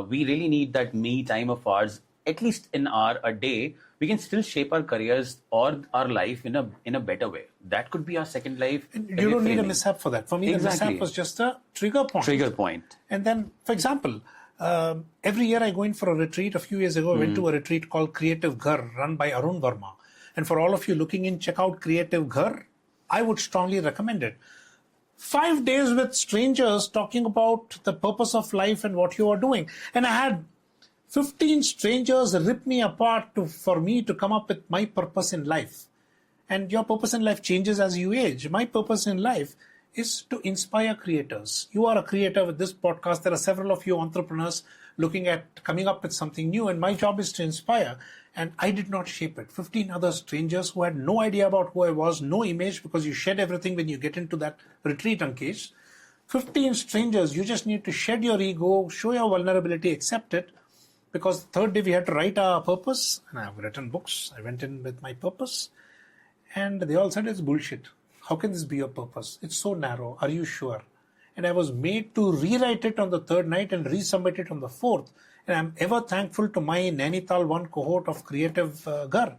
we really need that me time of ours, at least in a day, we can still shape our careers or our life in a better way. That could be our second life. You don't need a mishap for that. For me, the mishap was just a trigger point. And then, for example, every year I go in for a retreat. A few years ago, I went to a retreat called Creative Ghar, run by Arun Verma. And for all of you looking in, check out Creative Ghar. I would strongly recommend it. 5 days with strangers talking about the purpose of life and what you are doing. And I had 15 strangers rip me apart for me to come up with my purpose in life. And your purpose in life changes as you age. My purpose in life is to inspire creators. You are a creator with this podcast. There are several of you entrepreneurs looking at coming up with something new, and my job is to inspire. And I did not shape it. 15 other strangers who had no idea about who I was, no image, because you shed everything when you get into that retreat, Ankesh. 15 strangers, you just need to shed your ego, show your vulnerability, accept it. Because the third day we had to write our purpose, and I've written books. I went in with my purpose, and they all said it's bullshit. How can this be your purpose? It's so narrow. Are you sure? And I was made to rewrite it on the third night and resubmit it on the fourth. And I'm ever thankful to my Nainital 1 cohort of creative Gar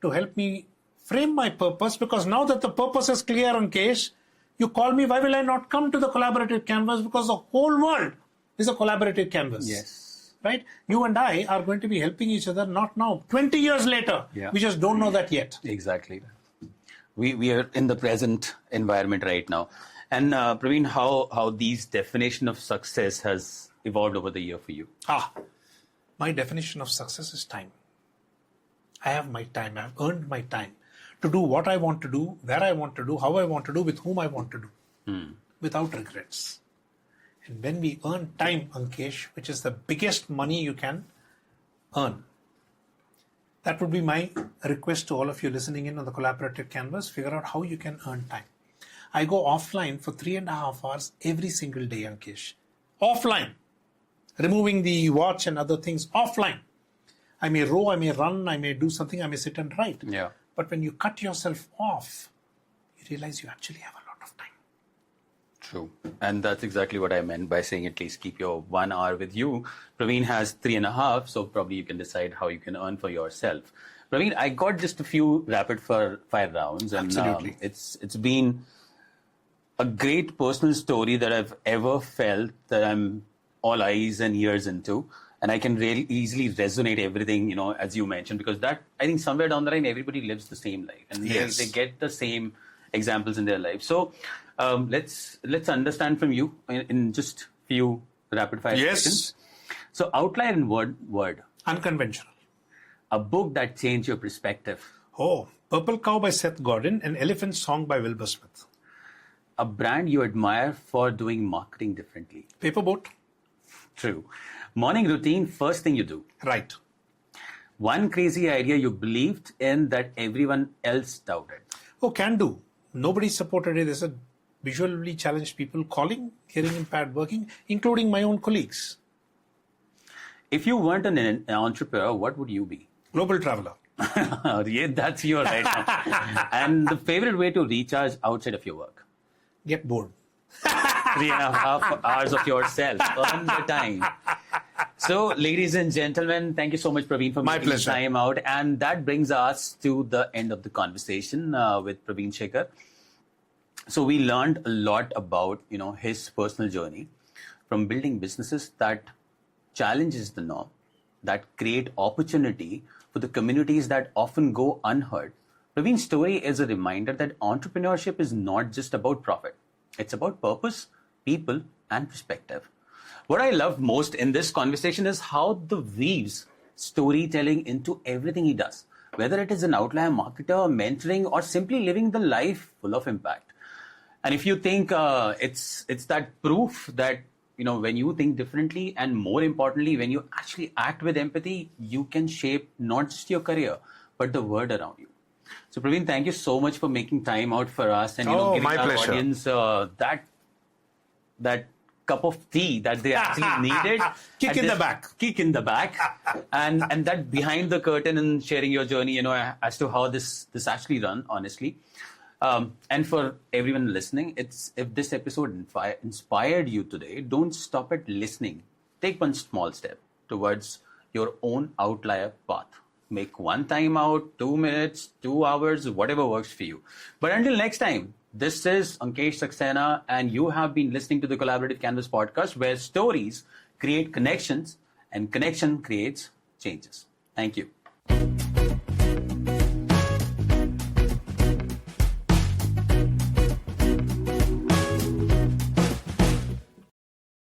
to help me frame my purpose, because now that the purpose is clear, Ankesh, you call me, why will I not come to the collaborative canvas? Because the whole world is a collaborative canvas. Yes. Right? You and I are going to be helping each other, not now, 20 years later. Yeah. We just don't know that yet. Exactly. We are in the present environment right now. And Praveen, how these definition of success has evolved over the year for you? My definition of success is time. I have my time. I've earned my time to do what I want to do, where I want to do, how I want to do, with whom I want to do, without regrets. And when we earn time, Ankesh, which is the biggest money you can earn, that would be my request to all of you listening in on the collaborative canvas. Figure out how you can earn time. I go offline for 3.5 hours every single day, Ankesh. Offline. Removing the watch and other things offline. I may row, I may run, I may do something, I may sit and write. Yeah. But when you cut yourself off, you realize you actually have a lot of time. True. And that's exactly what I meant by saying at least keep your 1 hour with you. Praveen has 3.5, so probably you can decide how you can earn for yourself. Praveen, I got just a few rapid fire rounds. And Absolutely. It's been a great personal story that I've ever felt that I'm all eyes and ears into. And I can really easily resonate everything, as you mentioned, because that, I think somewhere down the line, everybody lives the same life. And Yes. they get the same examples in their life. So let's understand from you in just few rapid fire questions. So Outlier in word. Unconventional. A book that changed your perspective. Purple Cow by Seth Godin and Elephant Song by Wilbur Smith. A brand you admire for doing marketing differently. Paperboat. True. Morning routine, first thing you do. Right. One crazy idea you believed in that everyone else doubted. Can do. Nobody supported it. There's a visually challenged people calling, hearing impaired working, including my own colleagues. If you weren't an entrepreneur, what would you be? Global traveler. Yeah, that's your right now. And the favorite way to recharge outside of your work? Get bored. 3.5 hours of yourself. Earn the time. So, ladies and gentlemen, thank you so much, Praveen, for making time out. And that brings us to the end of the conversation with Praveen Shekar. So, we learned a lot about, his personal journey from building businesses that challenges the norm, that create opportunity for the communities that often go unheard. Praveen's story is a reminder that entrepreneurship is not just about profit. It's about purpose, people, and perspective. What I love most in this conversation is how the weaves storytelling into everything he does, whether it is an outlier marketer, mentoring, or simply living the life full of impact. And if you think it's that proof that, when you think differently, and more importantly, when you actually act with empathy, you can shape not just your career, but the world around you. So, Praveen, thank you so much for making time out for us and giving our audience that cup of tea that they actually needed. Kick in the back. And that behind the curtain and sharing your journey, as to how this actually run, honestly. And for everyone listening, if this episode inspired you today, don't stop at listening. Take one small step towards your own outlier path. Make one time out, 2 minutes, 2 hours, whatever works for you. But until next time, this is Ankesh Saxena, and you have been listening to the Collaborative Canvas podcast, where stories create connections and connection creates changes. Thank you.